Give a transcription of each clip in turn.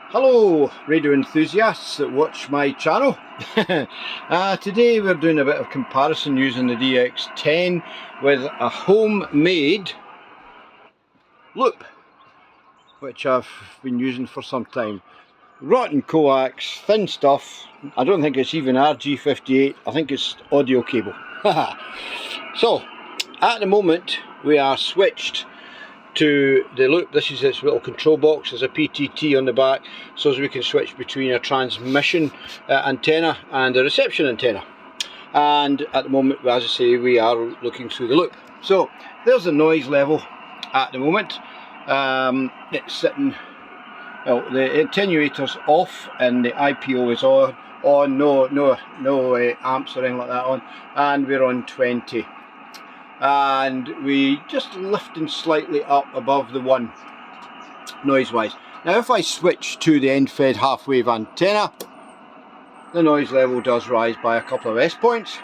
Hello radio enthusiasts that watch my channel. Today we're doing a bit of comparison using the DX10 with a homemade loop which I've been using for some time. Rotten coax, thin stuff. I don't think it's even RG58, I think it's audio cable. So at the moment we are switched to the loop. This is its little control box. There's a PTT on the back so as we can switch between a transmission antenna and a reception antenna, and at the moment, as I say, we are looking through the loop. So there's the noise level at the moment. It's sitting, well, the attenuator's off and the IPO is on, no amps or anything like that on, and we're on 20. And we just lifting slightly up above the 1 noise wise. Now if I switch to the end fed half wave antenna, the noise level does rise by a couple of S points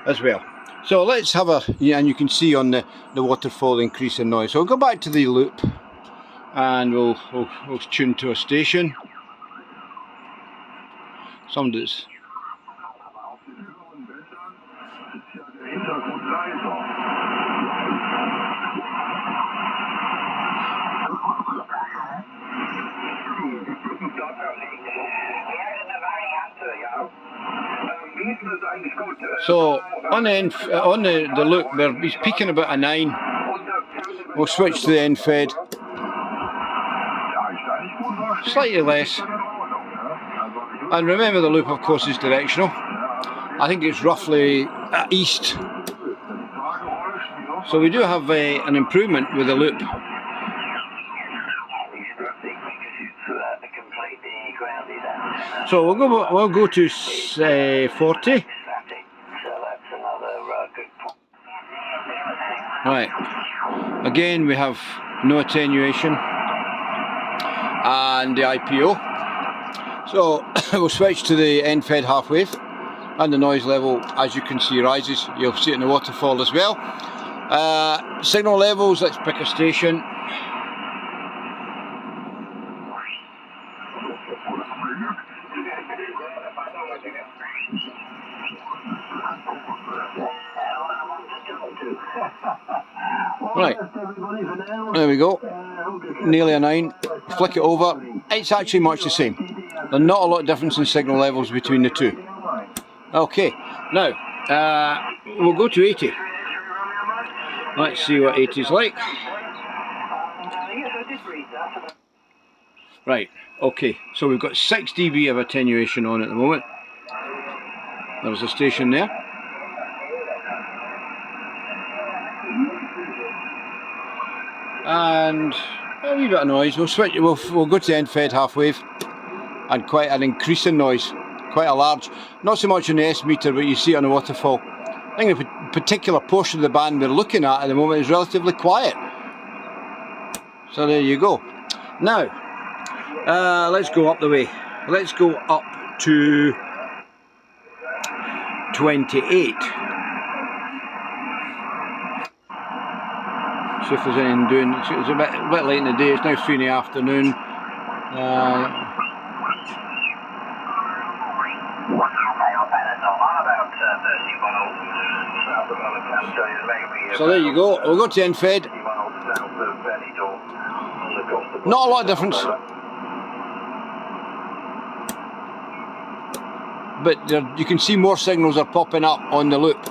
as well. So let's have a, and you can see on the waterfall increase in noise. So we'll go back to the loop and we'll tune to a station. Somebody's so on the loop there, he's peaking about a 9. We'll switch to the end fed, slightly less, and remember the loop of course is directional. I think it's roughly east, so we do have an improvement with the loop. So we'll go to 40. Right, again we have no attenuation and the IPO. So we'll switch to the end fed half wave, and the noise level, as you can see, rises. You'll see it in the waterfall as well. Signal levels, let's pick a station. Right, there we go, nearly a 9. Flick it over, it's actually much the same. There's not a lot of difference in signal levels between the two. Okay, now we'll go to 80. Let's see what 80 is like. Right, okay, so we've got 6 dB of attenuation on at the moment. There's a station there. And a wee bit of noise. We'll switch. We'll go to the end fed half wave, and quite an increase in noise, quite a large. Not so much on the S meter, but you see it on the waterfall. I think the particular portion of the band we're looking at the moment is relatively quiet. So there you go. Now let's go up the way. Let's go up to 28. See if there's anything doing. It's a bit late in the day. It's now 3 in the afternoon. So there you go. We'll go to end fed. Not a lot of difference, but you can see more signals are popping up on the loop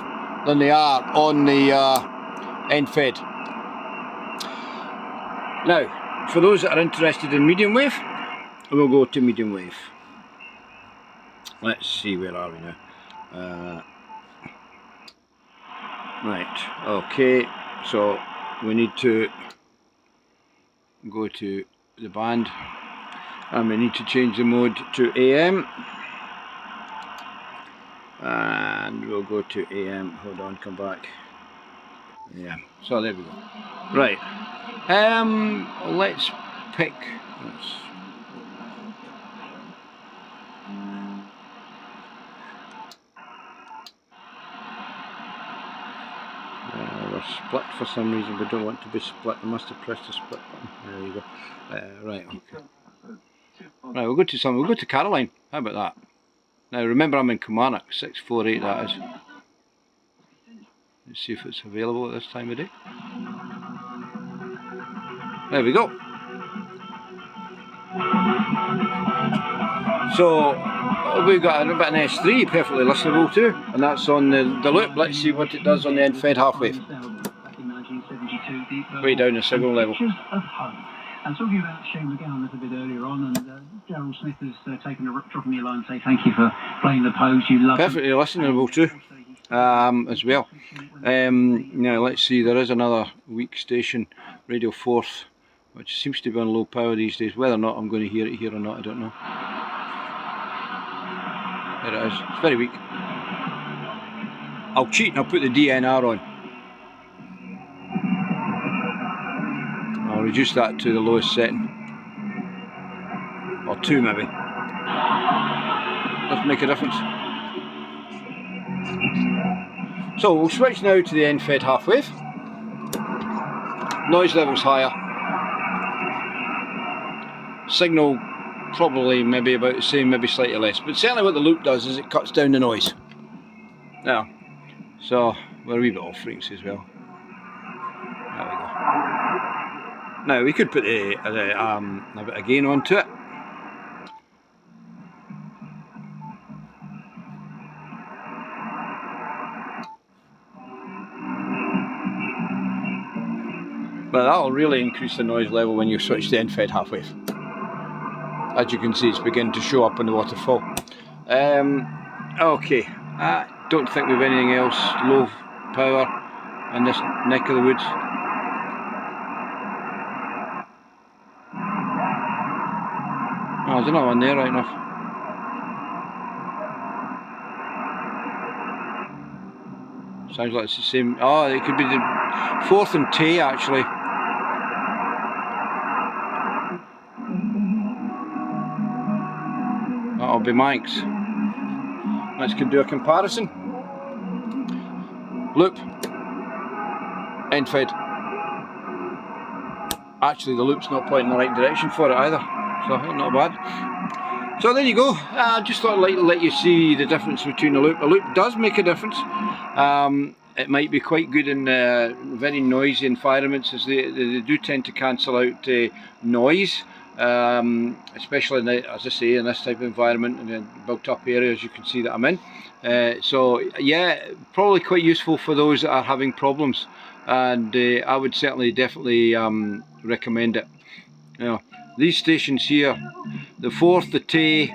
than they are on the end fed. Now, for those that are interested in medium wave, we'll go to medium wave. Let's see, where are we now? Right, okay, so we need to go to the band, and we need to change the mode to AM, and we'll go to AM. Hold on, come back. Yeah, so there we go. Right, let's pick, we're split for some reason. We don't want to be split. I must have pressed the split button. There you go. Right, okay. Right, we'll go to Caroline. How about that? Now remember, I'm in Kilmarnock, 648 that is. Let's see if it's available at this time of day. There we go. So we've got a bit of an S3 perfectly listenable too, and that's on the loop. Let's see what it does on the end-fed half-wave. Way down the signal level. And talking about Shane McGowan a little bit earlier on, and Daryl Smith has taken a drop me a line and say thank you for playing the pose. You love perfectly listenable too, as well. Now let's see. There is another weak station, Radio 4th, which seems to be on low power these days. Whether or not I'm going to hear it here or not, I don't know. There it is. It's very weak. I'll cheat and I'll put the DNR on. I'll reduce that to the lowest setting, or 2 maybe. Doesn't make a difference. So we'll switch now to the end-fed half-wave. Noise level's higher. Signal probably maybe about the same, maybe slightly less. But certainly what the loop does is it cuts down the noise. Now, so we're a wee bit off frequency as well. There we go. Now we could put a bit of gain onto it. But that'll really increase the noise level when you switch to end-fed half-wave. As you can see, it's beginning to show up in the waterfall. Okay, I don't think we've anything else low power in this neck of the woods. Oh, there's another one there, right enough. Sounds like it's the same. Oh, it could be the 4th and Tay actually. That'll be Mike's. Let's do a comparison. Loop. End-fed. Actually, the loop's not pointing in the right direction for it either. So not bad. So there you go. I just thought I'd let you see the difference between the loop. A loop does make a difference. It might be quite good in very noisy environments, as they do tend to cancel out noise, especially in as I say, in this type of environment in built up areas you can see that I'm in. So yeah, probably quite useful for those that are having problems, and I would certainly definitely recommend it. You know, these stations here, the 4th, the Tay,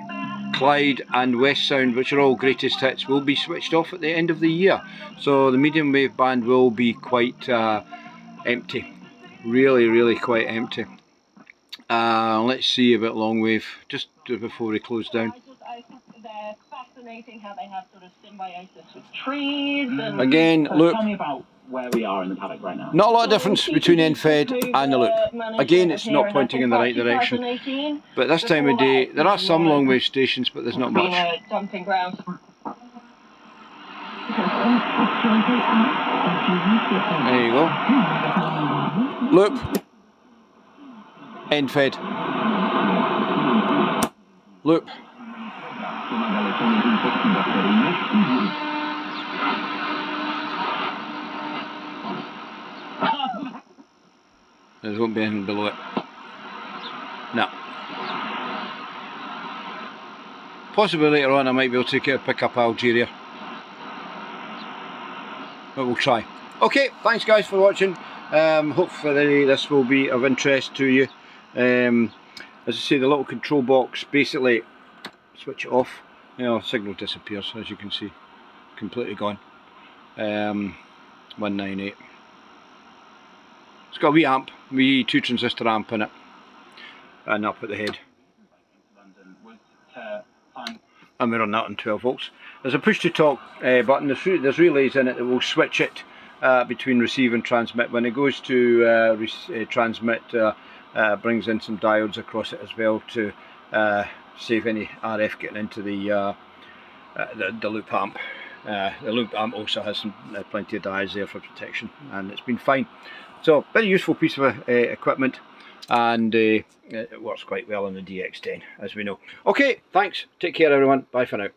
Clyde and West Sound, which are all greatest hits, will be switched off at the end of the year. So the medium wave band will be quite empty. Really quite empty. Let's see about long wave, just before we close down. I think they're fascinating how they have sort of symbiosis with trees. And again, loop. Tell me about where we are in the paddock right now. Not a lot of difference between end-fed and the loop. Again, it's not pointing in the right direction. But this time of day, there are some long wave stations, but there's not much. Dumping ground. There you go. Loop. End-fed. Loop. There won't be anything below it. No. Possibly later on I might be able to pick up Algeria. But we'll try. Okay, thanks guys for watching. Hopefully this will be of interest to you. As I say, the little control box, basically switch it off. You know, signal disappears, as you can see. Completely gone. 198. It's got a wee amp, wee 2 transistor amp in it, and up at the head. And we're on that on 12 volts. There's a push to talk button. There's relays in it that will switch it between receive and transmit. When it goes to transmit, brings in some diodes across it as well to save any RF getting into the loop amp. The loop amp also has some plenty of diodes there for protection, and it's been fine. So very useful piece of equipment. and it works quite well on the DX10, as we know. Okay, thanks, take care everyone, bye for now.